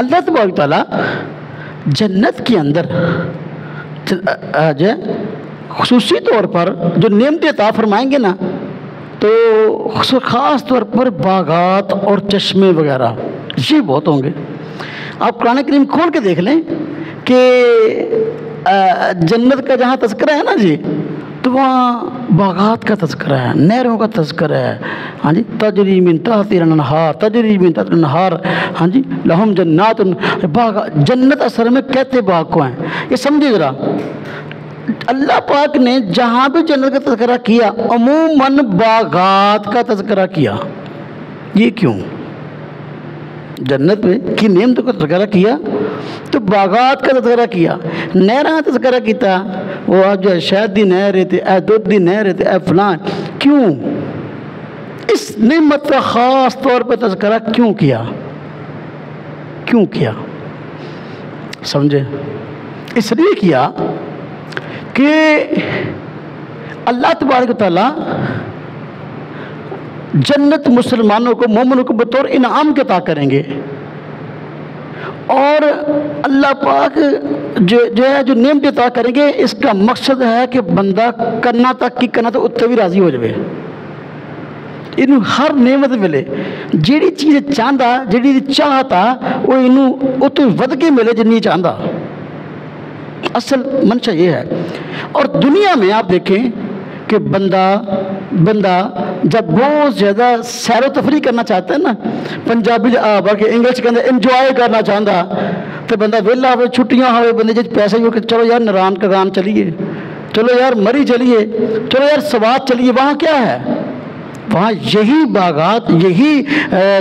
अल्लाह तबारक तआला जन्नत के अंदर जो खुसूसी तौर पर जो नेमतें अता फरमाएंगे ना, तो ख़ास तौर पर बागात और चश्मे वगैरह ये बहुत होंगे। आप कुरान करीम खोल के देख लें कि जन्नत का जहाँ तज़किरा है ना जी, तो वहाँ बागात का तज़किरा है, नहरों का तज़किरा है। हाँ जी, तजरी मिन तहतिहा अल-अनहार, तजरी मिन तहतिहा अल-अनहार। हाँ जी, लहुम जन्नातुन, बाग, जन्नत असल में कहते बाग को हैं। ये समझिए ज़रा, अल्लाह पाक ने जहाँ भी जन्नत का तज़किरा किया अमूमन बागात का तज़किरा किया। ये क्यों? जन्नत में की नेमतों का तज़किरा किया तो बागात का तज़किरा किया, नहरा का तज़किरा किया, वो आज जो शहद दी नहर रहते, ए दूध दी नहर रहते, ए फलां। क्यों इस नेमत का ख़ास तौर पर तज़किरा क्यों किया? क्यों किया? समझे? इसलिए किया कि अल्लाह तबारक तआला जन्नत मुसलमानों को, मोमिनों को बतौर इनाम के अता करेंगे। और अल्लाह पाक जो नेमत अता करेंगे, इसका मकसद है कि बंदा करना तक की करना तो उत्ते भी राजी हो जाए। इनू हर नेमत वेले जिहड़ी चीज़ चाहता, जिहड़ी चाहता, वो इनू उतो वध के मिले जिन्नी चाहता। असल मंशा ये है। और दुनिया में आप देखें कि बंदा जब बहुत ज़्यादा सैर तफरी करना चाहता है ना, पंजाबी बल्कि इंग्लिश के अंदर इंजॉय करना चाहता, तो बंदा वेला हो, छुट्टियां हो, बंदे जो पैसे हो, चलो यार नारायण कगान चलिए, चलो यार मरी चलिए, चलो यार सवात चलिए। वहाँ क्या है? वहाँ यही बागात, यही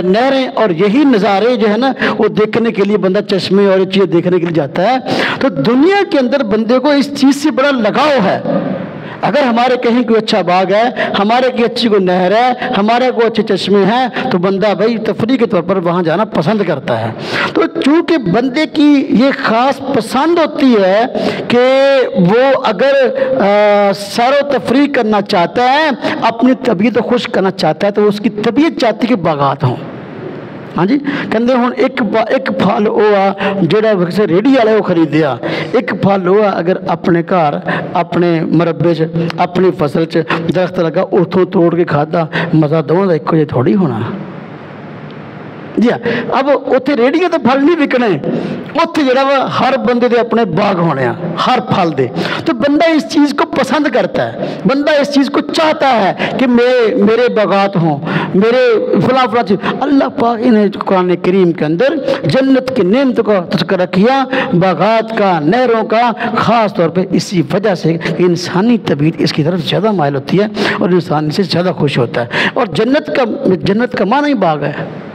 नहरें और यही नज़ारे जो है ना, वो देखने के लिए बंदा चश्मे और ये चीज़ें देखने के लिए जाता है। तो दुनिया के अंदर बंदे को इस चीज़ से बड़ा लगाव है। अगर हमारे कहीं कोई अच्छा बाग है, हमारे की अच्छी कोई नहर है, हमारे को अच्छे चश्मे हैं, तो बंदा भाई तफरी के तौर पर वहाँ जाना पसंद करता है। तो चूँकि बंदे की ये ख़ास पसंद होती है कि वो अगर सैर तफरी करना चाहता है, अपनी तबीयत को खुश करना चाहता है, तो उसकी तबीयत चाहती है कि बागात हों। हाँ जी, कहते हुण एक फल हुआ जोड़ा वैसे रेडी वाले वो खरीदिया, एक फल हुआ अगर अपने घर अपने मरबे च अपनी फसल च दरख्त लगा, उतों तोड़ के खादा, मज़ा दोवां दा इक्को जिहा थोड़ी होना जी। अब उत्थे रेडियो तो फल नहीं विकने, उत्थे जरा वा हर बंदे दे अपने बाग होने, हर फल दे। तो बंदा इस चीज़ को पसंद करता है, बंदा इस चीज़ को चाहता है कि मेरे बागात हों, मेरे फला फला चीज़। अल्लाह पाक ने कुरान करीम के अंदर जन्नत की नेमत का तज़किरा किया, बागात का, नहरों का, ख़ास तौर पर इसी वजह से कि इंसानी तबीयत इसकी तरफ ज़्यादा माइल होती है और इंसान इससे ज़्यादा खुश होता है। और जन्नत का माना ही बाग है।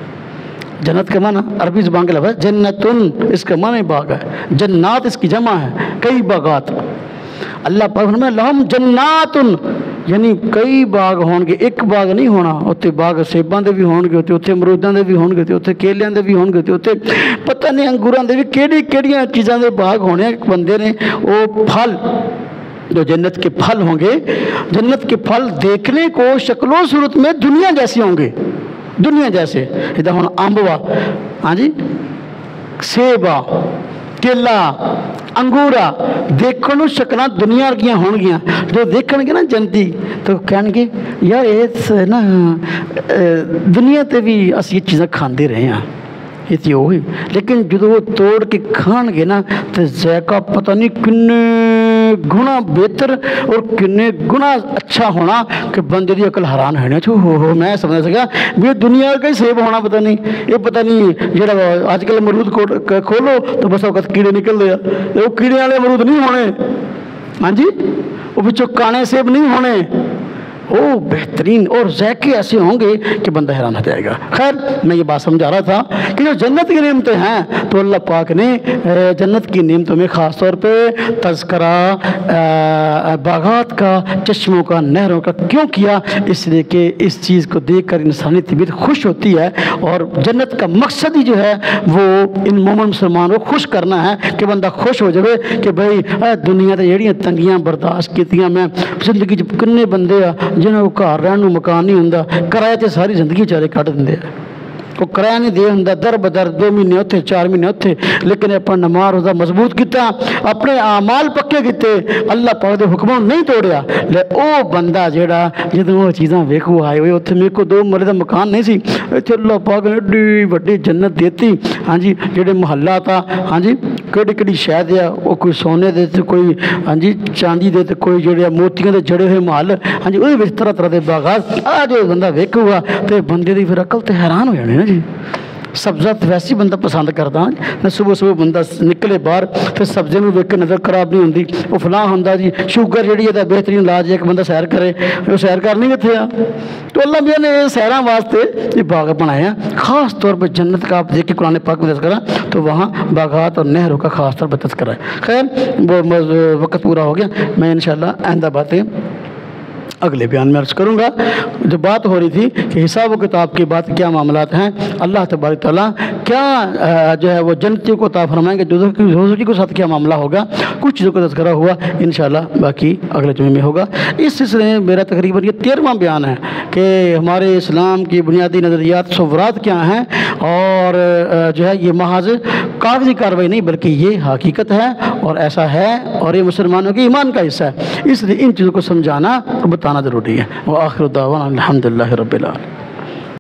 जन्नत का माना अरबी ज़बान के लफ्ज़ है जन्नतुन, इसका माना ही बाग है। जन्नात इसकी जमा है, कई बागात। अल्लाह पाक फरमाया लहुम जन्नातुन, यानी कई बाग होंगे, एक बाग नहीं होना। उत्ते बाग सेबां दे भी होंगे, उत्ते अमरूदां दे भी होंगे, उत्ते केलियां दे भी होंगे, उत्ते पता नहीं अंगूरां दे भी केड़ी चीज़ां दे बाग होने। एक बंदे ने वो फल जो जन्नत के फल होंगे, जन्नत के फल देखने को शक्लो सूरत में दुनिया जैसे होंगे, दुनिया जैसे। इधर हम अंबवा, हाँ जी, सेबा, केला, अंगूरा देखने ਨੂੰ ਸ਼ਕਲਾਂ दुनिया ਵਰਗੀਆਂ ਹੋਣਗੀਆਂ। जो ਦੇਖਣਗੇ ना जन्नती तो ਕਹਿਣਗੇ यार ये ना दुनिया ते भी ਅਸੀਂ ਇਹ चीज़ां खाते रहे हैं, ये तो वही। लेकिन जो वो तोड़ के खाएंगे ना तो जायका पता नहीं किन्ने गुना बेहतर और किन्ने गुना अच्छा होना कि बंदे की अकल हैरान है। हो मैं समझ सका भी दुनिया का ही सेब होना, पता नहीं ये पता नहीं जो अजकल अमरूद खोलो तो बस वक्त कीड़े निकलते हैं, वो कीड़े वाले अमरूद नहीं होने। हाँ जी, वो पिछों काने सेब नहीं होने, ओ बेहतरीन और ज़ायके ऐसे होंगे कि बंदा हैरान हो जाएगा। खैर मैं ये बात समझा रहा था कि जो जन्नत की नेमतें हैं तो अल्लाह पाक ने जन्नत की नेमतों में ख़ास तौर पे तज़किरा बागात का, चश्मों का, नहरों का क्यों किया? इसलिए कि इस चीज़ को देख कर इंसानी तबीयत खुश होती है। और जन्नत का मकसद ही जो है वो इन मोमिन मुसलमानों को खुश करना है कि बंदा खुश हो जाए कि भाई दुनिया तो जड़ियाँ तंगियाँ बर्दाश्त कीतियाँ मैं जिंदगी किन्ने बंदे आ जिन्होंने घर रहने मकान नहीं होंदा, किराए से सारी जिंदगी बेचारे कट देंगे। وہ کرایہ نہیں دے ہوں در بدر 2 مہینے اتنے 4 مہینے اتنے، لیکن اپنا نماز روزہ مضبوط کیتا، اپنے اعمال پکے کیتے، اللہ پاک دے حکموں نہیں توڑیا، لے او بندہ جیڑا جدوں وہ چیزاں ویکھو آئے ہوئے اتنے میرے کو 2 مرے دا مکان نہیں سی، اتنے اللہ پاک نے ایڈی وڈی جنت دیتی، ہاں جی جڑے محلہ تھا، ہاں جی کیڑی کیڑی شے دے، وہ کوئی سونے دے تے کوئی ہاں جی چاندی دے تے کوئی جڑے موتیاں دے جڑے ہوئے محل، ہاں جی وہ طرح طرح دے باغات، آ جو بندہ ویکھوگا تے بندے دی پھر عقل تے حیران ہو جانے نا جی۔ سبزہ ویسے بندہ پسند کرتا نہ، صبح صبح بندہ نکلے باہر پھر سبزے میں ویک کے نظر خراب نہیں ہوتی، وہ فلاں ہوتا جی شوگر جہی ہے بہترین علاج ہے کہ بندہ سیر کرے، وہ سیر کرنی کتنے آ، تو اللہ میاں نے سیراں واسطے یہ باغ بنایا، خاص طور پہ جنت کا آپ دیکھ کے قرآن پاک میں تذکرہ تو وہاں باغات اور نہروں کا خاص طور پہ تذکرہ ہے۔ خیر وہ وقت پورا ہو گیا، میں انشاءاللہ آئندہ باتیں اگلے بیان میں عرض کروں گا۔ جو بات ہو رہی تھی کہ حساب و کتاب کی بات کیا معاملات ہیں، اللہ تبارک تعالیٰ کیا جو ہے وہ جنتیوں کو عطا فرمائیں گے، دوزخی کے ساتھ کیا معاملہ ہوگا، کچھ چیزوں کا تذکرہ ہوا، انشاءاللہ باقی اگلے جمعے میں ہوگا۔ اس سلسلے میں میرا تقریباً یہ 13واں بیان ہے کہ ہمارے اسلام کی بنیادی نظریات تصورات کیا ہیں، اور جو ہے یہ محض کاغذی کارروائی نہیں بلکہ یہ حقیقت ہے اور ایسا ہے، اور یہ مسلمانوں کے ایمان کا حصہ ہے، اس لیے ان چیزوں کو سمجھانا اور بتانا ضروری ہے۔ وآخر دعوانا الحمدللہ رب العالمین۔